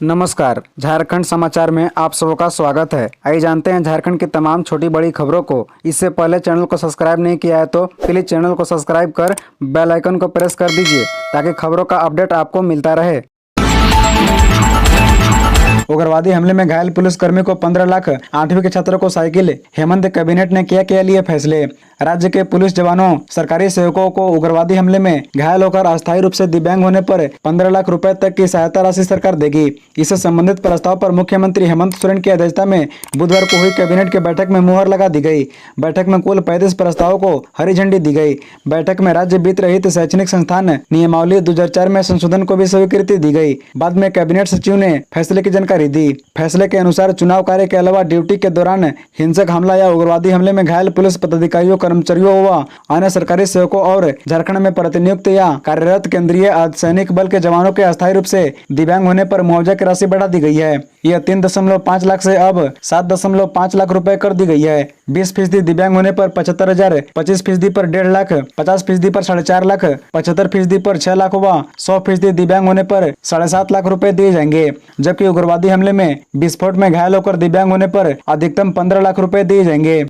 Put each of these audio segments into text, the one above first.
नमस्कार, झारखंड समाचार में आप सबका स्वागत है। आइए जानते हैं झारखंड की तमाम छोटी बड़ी खबरों को। इससे पहले चैनल को सब्सक्राइब नहीं किया है तो प्लीज चैनल को सब्सक्राइब कर बेल आइकन को प्रेस कर दीजिए ताकि खबरों का अपडेट आपको मिलता रहे। उग्रवादी हमले में घायल पुलिसकर्मी को 15 लाख, 8वीं के छात्रों को साइकिल। हेमंत कैबिनेट ने क्या लिए फैसले। राज्य के पुलिस जवानों, सरकारी सेवकों को उग्रवादी हमले में घायल होकर अस्थायी रूप से दिव्यांग होने पर 15 लाख रुपए तक की सहायता राशि सरकार देगी। इससे संबंधित प्रस्ताव पर मुख्यमंत्री हेमंत सोरेन की अध्यक्षता में बुधवार को हुई कैबिनेट की बैठक में मुहर लगा दी गई। बैठक में कुल 35 प्रस्तावों को हरी झंडी दी गई। बैठक में राज्य वित्त रहित शैक्षणिक संस्थान नियमावली 2004 में संशोधन को भी स्वीकृति दी गई। बाद में कैबिनेट सचिव ने फैसले की जानकारी दी। फैसले के अनुसार चुनाव कार्य के अलावा ड्यूटी के दौरान हिंसक हमला या उग्रवादी हमले में घायल पुलिस पदाधिकारियों, कर्मचारियों व अन्य सरकारी सेवकों और झारखंड में प्रतिनियुक्त या कार्यरत केंद्रीय अर्धसैनिक बल के जवानों के अस्थायी रूप से दिव्यांग होने पर मुआवजा की राशि बढ़ा दी गई है। यह 3.5 लाख से अब 7.5 लाख रुपए कर दी गई है। 20% दिव्यांग होने पर 75,000, 25% पर 1.5 लाख, 50% पर 4.5 लाख, 75% पर 6 लाख व 100% दिव्यांग होने पर 7.5 लाख रुपए दिए जाएंगे। जबकि उग्रवादी हमले में विस्फोट में घायल होकर दिव्यांग होने पर अधिकतम 15 लाख रुपए दिए जाएंगे।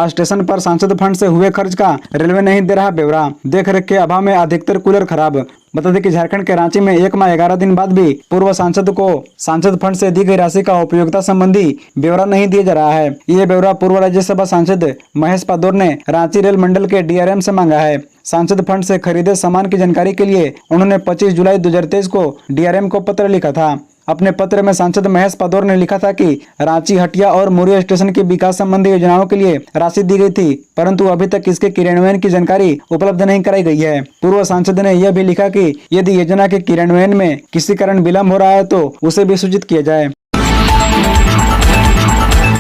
स्टेशन पर सांसद फंड से हुए खर्च का रेलवे नहीं दे रहा ब्यौरा। देख रेख के अभाव में अधिकतर कूलर खराब। बता दें कि झारखंड के रांची में 1 माह 11 दिन बाद भी पूर्व सांसद को सांसद फंड से दी गई राशि का उपयोगिता संबंधी ब्यौरा नहीं दिया जा रहा है। ये ब्यौरा पूर्व राज्यसभा सांसद महेश पादोर ने रांची रेल मंडल के डीआरएम से मांगा है। सांसद फंड से खरीदे सामान की जानकारी के लिए उन्होंने 25 जुलाई 2023 को डीआरएम को पत्र लिखा था। अपने पत्र में सांसद महेश पादोर ने लिखा था कि रांची, हटिया और मुरिया स्टेशन की विकास संबंधी योजनाओं के लिए राशि दी गई थी, परंतु अभी तक इसके क्रियान्वयन की जानकारी उपलब्ध नहीं कराई गई है। पूर्व सांसद ने यह भी लिखा कि यदि योजना के क्रियान्वयन में किसी कारण विलम्ब हो रहा है तो उसे भी सूचित किया जाए।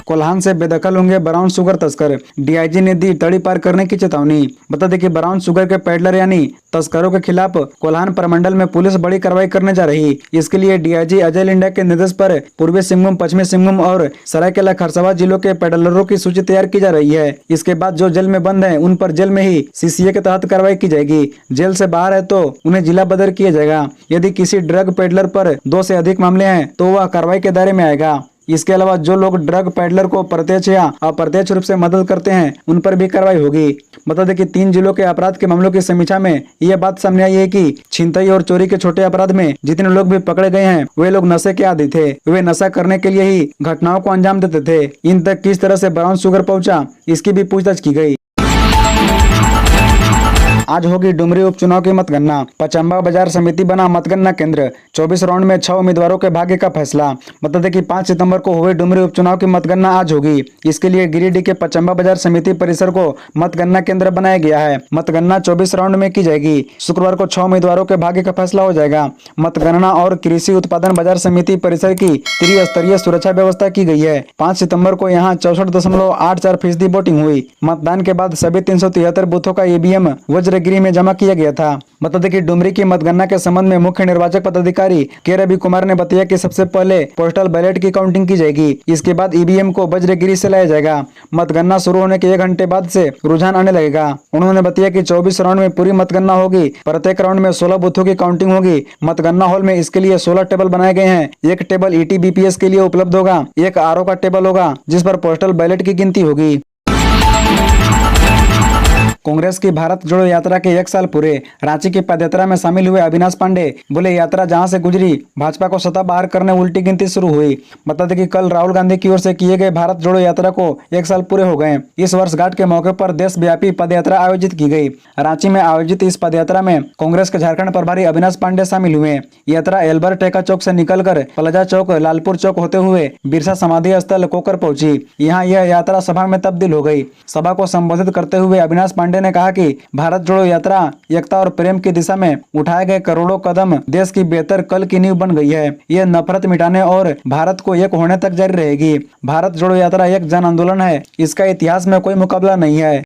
कोल्हान से बेदखल होंगे ब्राउन शुगर तस्कर। डीआईजी ने दी तड़ी पार करने की चेतावनी। बता दें कि ब्राउन शुगर के पेडलर यानी तस्करों के खिलाफ कोल्हान प्रमंडल में पुलिस बड़ी कार्रवाई करने जा रही। इसके लिए डीआईजी अजय लिंडा के निर्देश पर पूर्वी सिंहभूम, पश्चिमी सिंहभूम और सरायकेला खरसावां जिलों के पेडलरों की सूची तैयार की जा रही है। इसके बाद जो जेल में बंद है उन पर जेल में ही सीसीए के तहत कार्रवाई की जाएगी। जेल से बाहर है तो उन्हें जिला बदर किया जाएगा। यदि किसी ड्रग पेडलर पर 2 से अधिक मामले हैं तो वह कार्रवाई के दायरे में आएगा। इसके अलावा जो लोग ड्रग पेडलर को प्रत्यक्ष या अप्रत्यक्ष रूप से मदद करते हैं उन पर भी कार्रवाई होगी। बता दें कि 3 जिलों के अपराध के मामलों की समीक्षा में यह बात सामने आई है कि छिनतई और चोरी के छोटे अपराध में जितने लोग भी पकड़े गए हैं वे लोग नशे के आदी थे। वे नशा करने के लिए ही घटनाओं को अंजाम देते थे। इन तक किस तरह से ब्राउन शुगर पहुंचा, इसकी भी पूछताछ की गई। आज होगी डुमरी उपचुनाव की मतगणना। पचम्बा बाजार समिति बना मतगणना केंद्र। 24 राउंड में 6 उम्मीदवारों के भाग्य का फैसला। बता दें कि 5 सितंबर को हुए डुमरी उपचुनाव की मतगणना आज होगी। इसके लिए गिरिडीह के पचम्बा बाजार समिति परिसर को मतगणना केंद्र बनाया गया है। मतगणना 24 राउंड में की जाएगी। शुक्रवार को 6 उम्मीदवारों के भाग्य का फैसला हो जाएगा। मतगणना और कृषि उत्पादन बाजार समिति परिसर की त्रिस्तरीय सुरक्षा व्यवस्था की गई है। 5 सितंबर को यहाँ 64.84% वोटिंग हुई। मतदान के बाद सभी 373 बूथों का ईवीएम वज्रगिरी में जमा किया गया था। बता दें कि डुमरी की मतगणना के संबंध में मुख्य निर्वाचक पदाधिकारी के रवि कुमार ने बताया कि सबसे पहले पोस्टल बैलेट की काउंटिंग की जाएगी। इसके बाद ईवीएम को वज्रगिरी से लाया जाएगा। मतगणना शुरू होने के 1 घंटे बाद से रुझान आने लगेगा। उन्होंने बताया कि 24 राउंड में पूरी मतगणना होगी। प्रत्येक राउंड में 16 बूथों की काउंटिंग होगी। मतगणना हॉल में इसके लिए 16 टेबल बनाए गए हैं। एक टेबल ईटीबीपीएस के लिए उपलब्ध होगा। एक आरओ का टेबल होगा जिस पर पोस्टल बैलेट की गिनती होगी। कांग्रेस की भारत जोड़ो यात्रा के 1 साल पूरे। रांची की पदयात्रा में शामिल हुए अविनाश पांडे बोले, यात्रा जहां से गुजरी भाजपा को सत्ता बाहर करने उल्टी गिनती शुरू हुई। बता दें कि कल राहुल गांधी की ओर से किए गए भारत जोड़ो यात्रा को 1 साल पूरे हो गए। इस वर्षगांठ के मौके पर देशव्यापी पदयात्रा आयोजित की गई। रांची में आयोजित इस पदयात्रा में कांग्रेस के झारखंड प्रभारी अविनाश पांडे शामिल हुए। यात्रा एल्बर टेका चौक से निकलकर प्लाजा चौक, लालपुर चौक होते हुए बिरसा समाधि स्थल कोकर पहुंची। यहाँ यह यात्रा सभा में तब्दील हो गई। सभा को संबोधित करते हुए अविनाश पांडे ने कहा कि भारत जोड़ो यात्रा एकता और प्रेम की दिशा में उठाए गए करोड़ों कदम देश की बेहतर कल की नींव बन गई है। यह नफरत मिटाने और भारत को एक होने तक जारी रहेगी। भारत जोड़ो यात्रा एक जन आंदोलन है। इसका इतिहास में कोई मुकाबला नहीं है।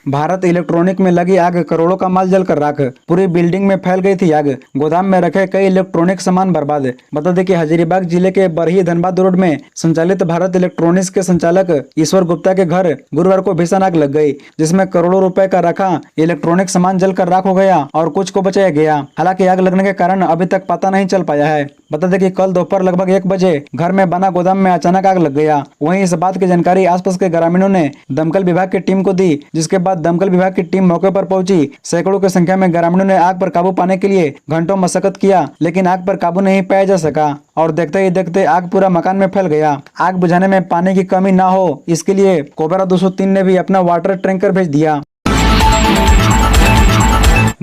भारत इलेक्ट्रॉनिक में लगी आग, करोड़ों का माल जलकर राख। पूरी बिल्डिंग में फैल गई थी आग, गोदाम में रखे कई इलेक्ट्रॉनिक सामान बर्बाद। बता दें कि हजारीबाग जिले के बरही धनबाद रोड में संचालित भारत इलेक्ट्रॉनिक्स के संचालक ईश्वर गुप्ता के घर गुरुवार को भीषण आग लग गई, जिसमें करोड़ों रुपए का रखा इलेक्ट्रॉनिक सामान जलकर राख हो गया और कुछ को बचाया गया। हालांकि आग लगने के कारण अभी तक पता नहीं चल पाया है। बता दें कि कल दोपहर लगभग 1 बजे घर में बना गोदाम में अचानक आग लग गया। वहीं इस बात की जानकारी आसपास के ग्रामीणों ने दमकल विभाग की टीम को दी, जिसके बाद दमकल विभाग की टीम मौके पर पहुंची। सैकड़ों की संख्या में ग्रामीणों ने आग पर काबू पाने के लिए घंटों मशक्कत किया, लेकिन आग पर काबू नहीं पाया जा सका और देखते ही देखते आग पूरा मकान में फैल गया। आग बुझाने में पानी की कमी ना हो, इसके लिए कोबरा 203 ने भी अपना वाटर टैंकर भेज दिया।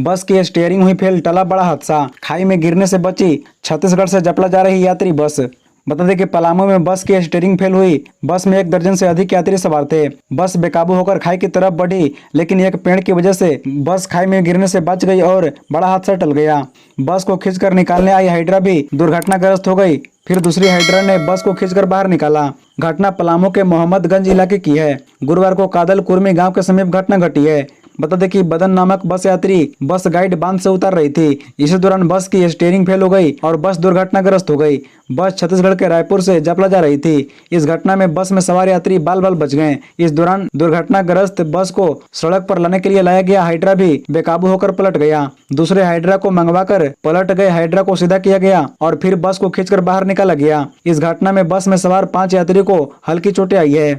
बस की स्टीयरिंग हुई फेल, टला बड़ा हादसा, खाई में गिरने से बची छत्तीसगढ़ से जपला जा रही यात्री बस। बता दें कि पलामू में बस की स्टीयरिंग फेल हुई। बस में 1 दर्जन से अधिक यात्री सवार थे। बस बेकाबू होकर खाई की तरफ बढ़ी, लेकिन एक पेड़ की वजह से बस खाई में गिरने से बच गई और बड़ा हादसा टल गया। बस को खींचकर निकालने आई हाइड्रा भी दुर्घटनाग्रस्त हो गई। फिर दूसरी हाइड्रा ने बस को खींचकर बाहर निकाला। घटना पलामू के मोहम्मदगंज इलाके की है। गुरुवार को कादल कुर्मी गांव के समीप घटना घटी है। बता दें कि बदन नामक बस यात्री बस गाइड बांध से उतर रही थी। इसी दौरान बस की स्टीयरिंग फेल हो गई और बस दुर्घटनाग्रस्त हो गई। बस छत्तीसगढ़ के रायपुर से जपला जा रही थी। इस घटना में बस में सवार यात्री बाल बाल बच गए। इस दौरान दुर्घटनाग्रस्त बस को सड़क पर लाने के लिए लाया गया हाइड्रा भी बेकाबू होकर पलट गया। दूसरे हाइड्रा को मंगवाकर पलट गए हाइड्रा को सीधा किया गया और फिर बस को खींचकर बाहर निकाला गया। इस घटना में बस में सवार 5 यात्री को हल्की चोटें आई है।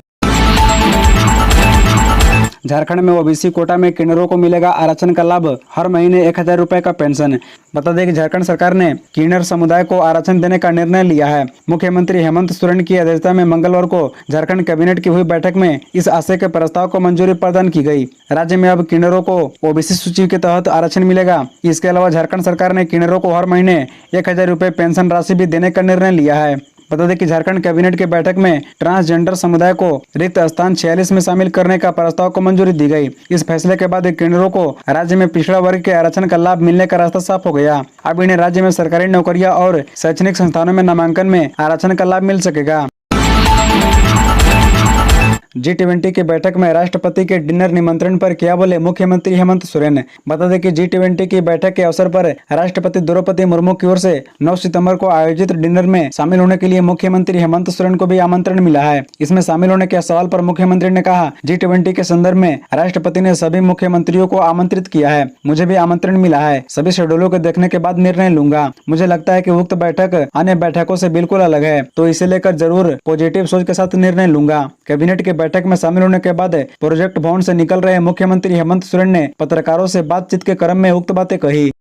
झारखंड में ओबीसी कोटा में किन्नरों को मिलेगा आरक्षण का लाभ, हर महीने 1000 रुपए का पेंशन। बता दें कि झारखंड सरकार ने किन्नर समुदाय को आरक्षण देने का निर्णय लिया है। मुख्यमंत्री हेमंत सोरेन की अध्यक्षता में मंगलवार को झारखंड कैबिनेट की हुई बैठक में इस आशय के प्रस्ताव को मंजूरी प्रदान की गई। राज्य में अब किन्नरों को ओबीसी सूची के तहत आरक्षण मिलेगा। इसके अलावा झारखंड सरकार ने किन्नरों को हर महीने 1000 रुपए पेंशन राशि भी देने का निर्णय लिया है। बता दें कि झारखंड कैबिनेट की बैठक में ट्रांसजेंडर समुदाय को रिक्त स्थान 46 में शामिल करने का प्रस्ताव को मंजूरी दी गई। इस फैसले के बाद किन्नरों को राज्य में पिछड़ा वर्ग के आरक्षण का लाभ मिलने का रास्ता साफ हो गया। अब इन्हें राज्य में सरकारी नौकरियां और शैक्षणिक संस्थानों में नामांकन में आरक्षण का लाभ मिल सकेगा। G20 की बैठक में राष्ट्रपति के डिनर निमंत्रण पर क्या बोले मुख्यमंत्री हेमंत सोरेन। बता दें कि G20 की बैठक के अवसर पर राष्ट्रपति द्रौपदी मुर्मू की ओर से 9 सितंबर को आयोजित डिनर में शामिल होने के लिए मुख्यमंत्री हेमंत सोरेन को भी आमंत्रण मिला है। इसमें शामिल होने के सवाल पर मुख्यमंत्री ने कहा, G20 के संदर्भ में राष्ट्रपति ने सभी मुख्यमंत्रियों को आमंत्रित किया है। मुझे भी आमंत्रण मिला है। सभी शेड्यूलों को देखने के बाद निर्णय लूंगा। मुझे लगता है कि उक्त बैठक अन्य बैठकों से बिल्कुल अलग है, तो इसे लेकर जरूर पॉजिटिव सोच के साथ निर्णय लूंगा। कैबिनेट के बैठक में शामिल होने के बाद प्रोजेक्ट भवन से निकल रहे मुख्यमंत्री हेमंत सोरेन ने पत्रकारों से बातचीत के क्रम में उक्त बातें कही।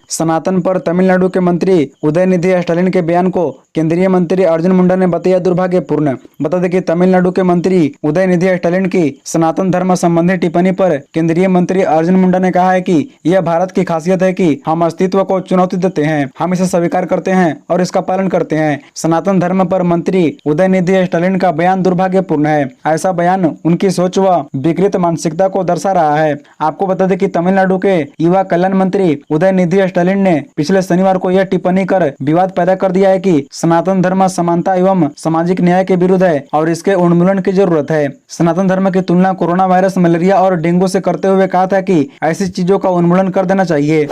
सनातन पर तमिलनाडु के मंत्री उदयनिधि स्टालिन के बयान को केंद्रीय मंत्री अर्जुन मुंडा ने बताया दुर्भाग्यपूर्ण। बता दें कि तमिलनाडु के मंत्री उदयनिधि स्टालिन की सनातन धर्म संबंधी टिप्पणी पर केंद्रीय मंत्री अर्जुन मुंडा ने कहा है कि यह भारत की खासियत है कि हम अस्तित्व को चुनौती देते हैं, हम इसे स्वीकार करते हैं और इसका पालन करते हैं। सनातन धर्म पर मंत्री उदयनिधि स्टालिन का बयान दुर्भाग्यपूर्ण है। ऐसा बयान उनकी सोच व विकृत मानसिकता को दर्शा रहा है। आपको बता दें कि तमिलनाडु के युवा कल्याण मंत्री उदयनिधि स्टालिन ने पिछले शनिवार को यह टिप्पणी कर विवाद पैदा कर दिया है कि सनातन धर्म समानता एवं सामाजिक न्याय के विरुद्ध है और इसके उन्मूलन की जरूरत है। सनातन धर्म की तुलना कोरोना वायरस, मलेरिया और डेंगू से करते हुए कहा था कि ऐसी चीजों का उन्मूलन कर देना चाहिए।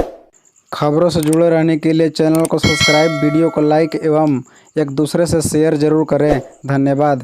खबरों से जुड़े रहने के लिए चैनल को सब्सक्राइब, वीडियो को लाइक एवं एक दूसरे से शेयर जरूर करें। धन्यवाद।